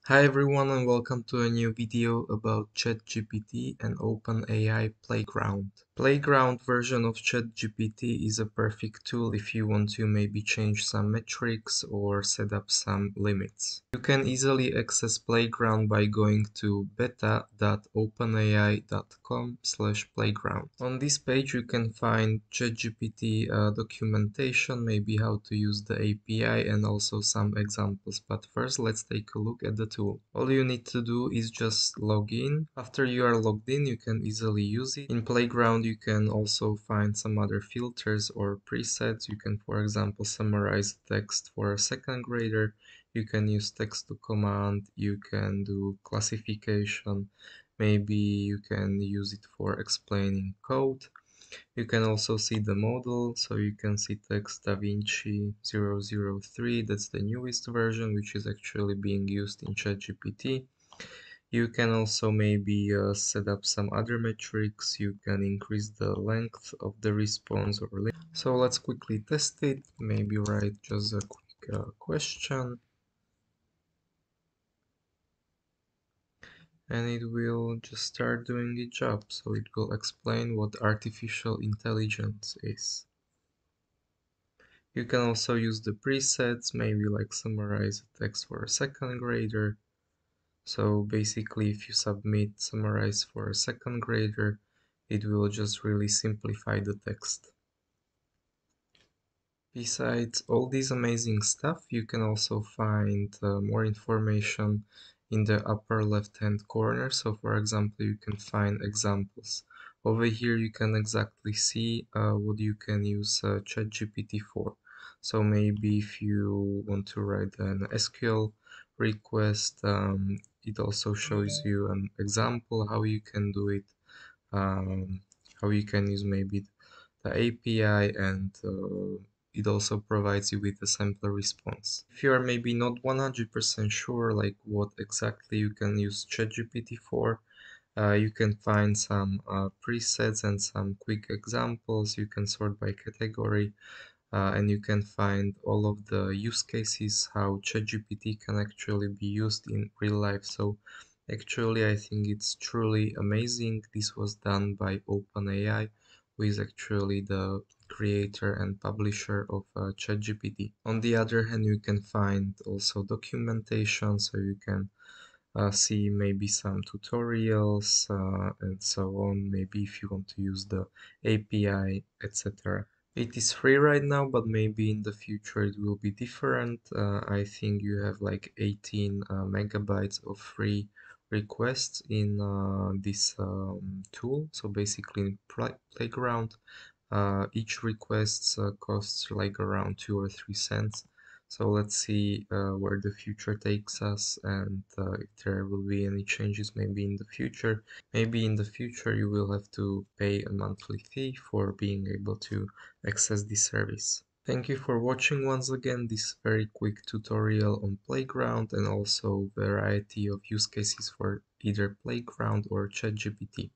Hi everyone and welcome to a new video about ChatGPT and OpenAI Playground. Playground version of ChatGPT is a perfect tool if you want to maybe change some metrics or set up some limits. You can easily access Playground by going to beta.openai.com/playground. On this page you can find ChatGPT documentation, maybe how to use the API and also some examples. But first let's take a look at the tool. All you need to do is just log in. After you are logged in, you can easily use it. In Playground you can also find some other filters or presets. You can, for example, summarize text for a second grader. You can use text to command. You can do classification. Maybe you can use it for explaining code. You can also see the model, so you can see text DaVinci 003, that's the newest version, which is actually being used in ChatGPT. You can also maybe set up some other metrics. You can increase the length of the response or link. So let's quickly test it. Maybe write just a quick question. And it will just start doing its job. So it will explain what artificial intelligence is. You can also use the presets, maybe like summarize a text for a second grader. So basically, if you submit summarize for a second grader, it will just really simplify the text. Besides all this amazing stuff, you can also find more information in the upper left hand corner. So for example, you can find examples. Over here you can exactly see what you can use ChatGPT for. So maybe if you want to write an SQL request, it also shows you an example how you can do it, um, how you can use maybe the API, and it also provides you with a sampler response. If you are maybe not 100% sure like what exactly you can use ChatGPT for, you can find some presets and some quick examples. You can sort by category, and you can find all of the use cases how ChatGPT can actually be used in real life. So actually I think it's truly amazing. This was done by OpenAI, who is actually the creator and publisher of ChatGPT. On the other hand, you can find also documentation, so you can see maybe some tutorials and so on, maybe if you want to use the API, etc. It is free right now, but maybe in the future it will be different. I think you have like 18 megabytes of free requests in this tool. So basically in Playground, each request costs like around 2 or 3 cents. So let's see where the future takes us, and if there will be any changes maybe in the future. Maybe in the future you will have to pay a monthly fee for being able to access this service. Thank you for watching once again this very quick tutorial on Playground and also variety of use cases for either Playground or ChatGPT.